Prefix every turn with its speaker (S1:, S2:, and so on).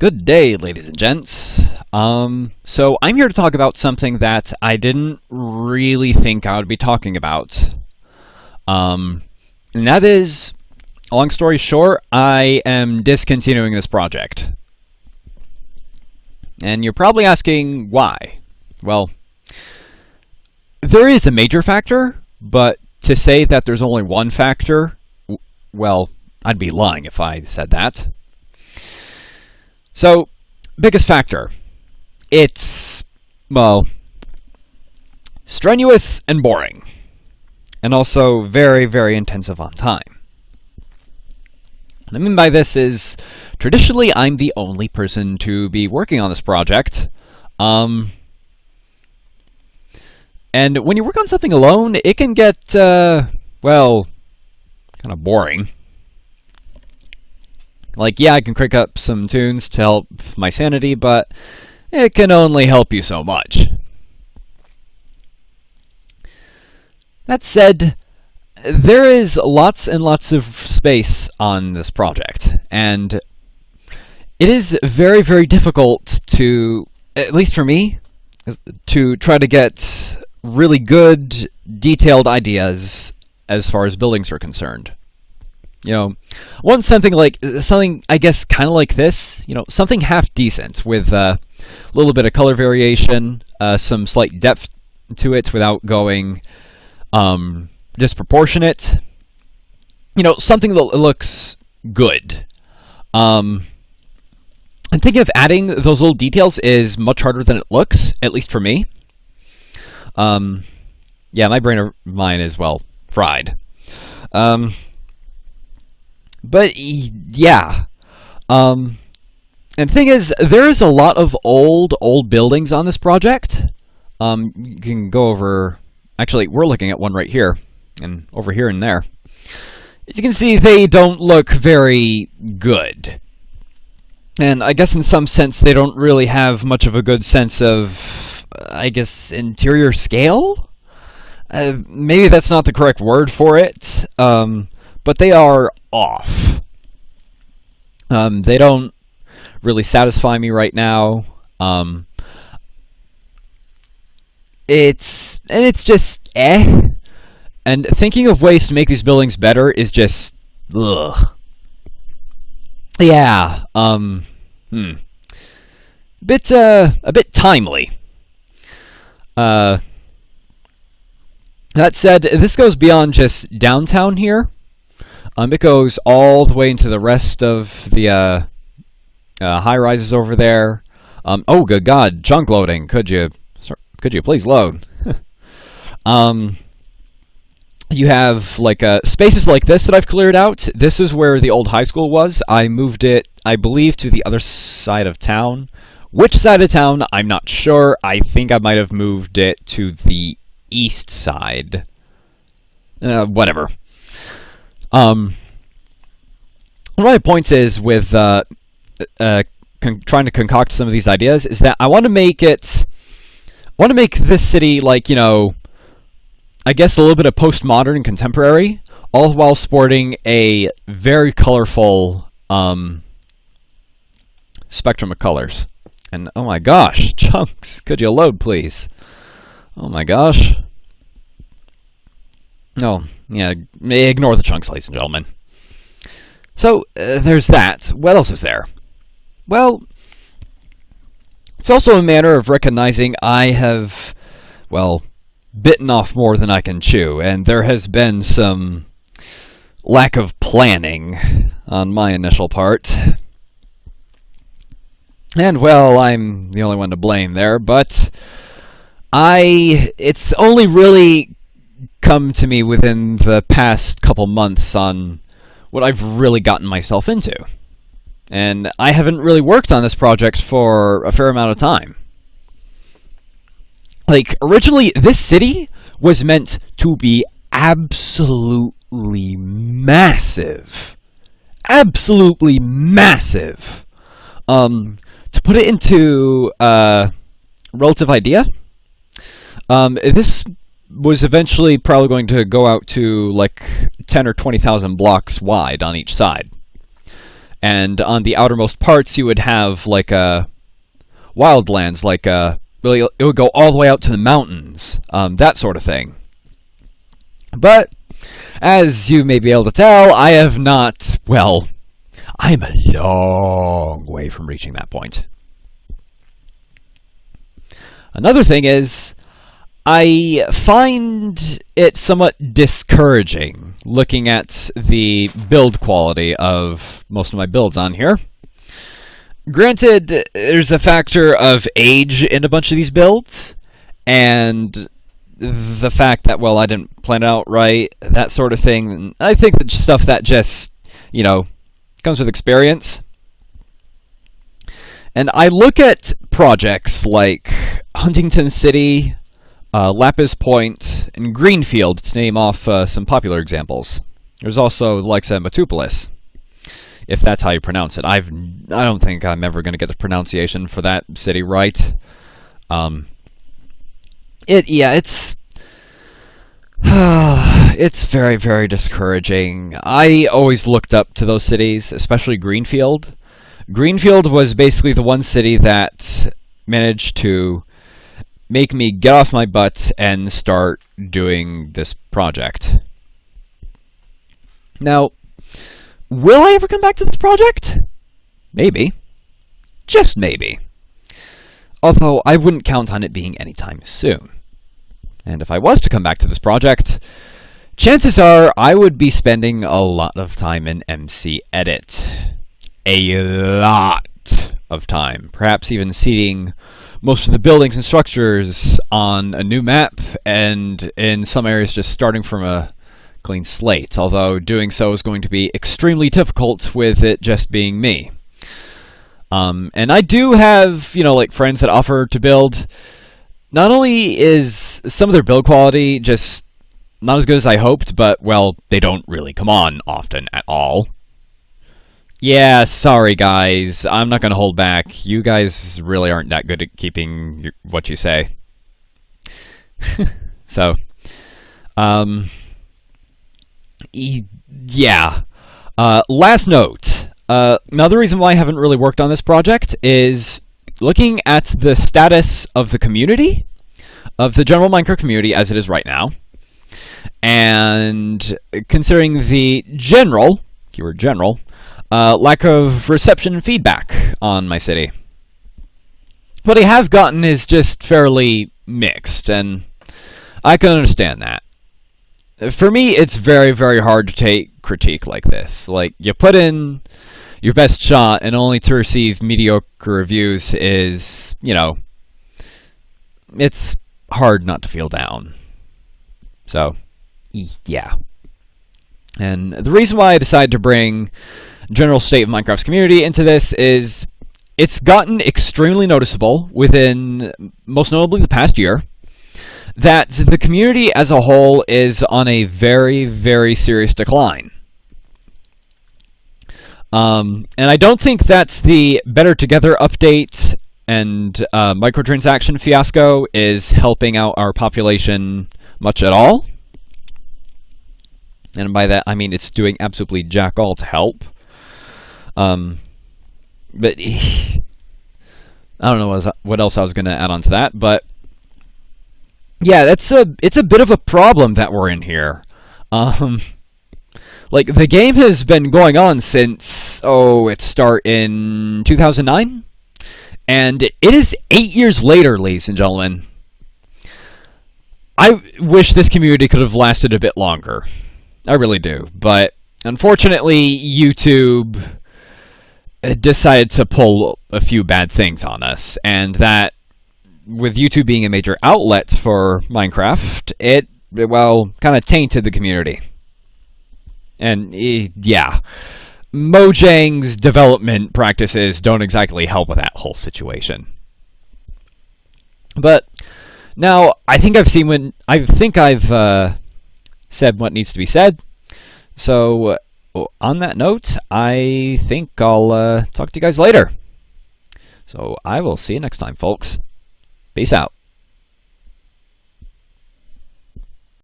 S1: Good day, ladies and gents. So I'm here to talk about something that I didn't really think I would be talking about. And that is, long story short, I am discontinuing this project. And you're probably asking why. Well, there is a major factor, but to say that there's only one factor, well, I'd be lying if I said that. So, biggest factor. It's, well, strenuous and boring. And also very, very intensive on time. What I mean by this is, traditionally I'm the only person to be working on this project. And when you work on something alone, it can get, well, kind of boring. Like, yeah, I can crank up some tunes to help my sanity, but it can only help you so much. That said, there is lots and lots of space on this project, and it is very, very difficult to, at least for me, to try to get really good, detailed ideas as far as buildings are concerned. You know, want something I guess, kind of like this. You know, something half decent with a little bit of color variation, some slight depth to it without going disproportionate. You know, something that looks good. And thinking of adding those little details is much harder than it looks, at least for me. Yeah, my brain of mine is, well, fried. But, yeah. And the thing is, there is a lot of old buildings on this project. You can go over... Actually, we're looking at one right here. And over here and there. As you can see, they don't look very good. And I guess in some sense, they don't really have much of a good sense of, I guess, interior scale? Maybe that's not the correct word for it. But they are off. They don't really satisfy me right now. It's just And thinking of ways to make these buildings better is just ugh. Yeah. A bit timely. That said, this goes beyond just downtown here. It goes all the way into the rest of the high-rises over there. Oh, good God, junk loading. Could you please load? You have like spaces like this that I've cleared out. This is where the old high school was. I moved it, I believe, to the other side of town. Which side of town, I'm not sure. I think I might have moved it to the east side. Whatever. One of my points is with trying to concoct some of these ideas is that I want to make this city like, you know, I guess a little bit of postmodern and contemporary, all while sporting a very colorful spectrum of colors. And oh my gosh, chunks, could you load please? Oh my gosh. No, yeah, ignore the chunks, ladies and gentlemen. So, there's that. What else is there? Well, it's also a matter of recognizing I have, well, bitten off more than I can chew, and there has been some lack of planning on my initial part. And, well, I'm the only one to blame there, but it's only really come to me within the past couple months on what I've really gotten myself into. And I haven't really worked on this project for a fair amount of time. Like, originally, this city was meant to be absolutely massive. Absolutely massive. To put it into a relative idea, this was eventually probably going to go out to like 10 or 20,000 blocks wide on each side. and on the outermost parts you would have like wildlands, like really, it would go all the way out to the mountains, that sort of thing. But as you may be able to tell, I have not, well, I'm a long way from reaching that point. Another thing is, I find it somewhat discouraging looking at the build quality of most of my builds on here. Granted, there's a factor of age in a bunch of these builds, and the fact that, well, I didn't plan it out right, that sort of thing. I think that stuff that just, you know, comes with experience. And I look at projects like Huntington City, Lapis Point, and Greenfield, to name off some popular examples. There's also the likes of Metropolis, if that's how you pronounce it. I don't think I'm ever going to get the pronunciation for that city right. It's it's very, very discouraging. I always looked up to those cities, especially Greenfield. Greenfield was basically the one city that managed to make me get off my butt and start doing this project. Now, will I ever come back to this project? Maybe. Just maybe. Although I wouldn't count on it being anytime soon. And if I was to come back to this project, chances are I would be spending a lot of time in MC Edit. A lot of time. Perhaps even seeding most of the buildings and structures on a new map, and in some areas just starting from a clean slate, although doing so is going to be extremely difficult with it just being me. And I do have, you know, like friends that offer to build. Not only is some of their build quality just not as good as I hoped, but, well, they don't really come on often at all. Yeah, sorry guys, I'm not going to hold back. You guys really aren't that good at keeping what you say. So, yeah. Last note. Another reason why I haven't really worked on this project is looking at the status of the community, of the general Minecraft community as it is right now, and considering the general, keyword general, lack of reception and feedback on my city. What I have gotten is just fairly mixed, and I can understand that. For me, it's very, very hard to take critique like this. Like, you put in your best shot, and only to receive mediocre reviews is, you know, it's hard not to feel down. So, yeah. And the reason why I decided to bring general state of Minecraft's community into this is it's gotten extremely noticeable within, most notably, the past year, that the community as a whole is on a very, very serious decline. And I don't think that's the Better Together update and microtransaction fiasco is helping out our population much at all. And by that, I mean it's doing absolutely jack all to help. But I don't know what else I was going to add on to that, but yeah, it's a bit of a problem that we're in here. Like, the game has been going on since, its start in 2009? And it is 8 years later, ladies and gentlemen. I wish this community could have lasted a bit longer. I really do. But, unfortunately, YouTube decided to pull a few bad things on us. And that, with YouTube being a major outlet for Minecraft, it well, kind of tainted the community. And, yeah, Mojang's development practices don't exactly help with that whole situation. But now I think I've said what needs to be said. So on that note, I think I'll talk to you guys later. So I will see you next time, folks. Peace out.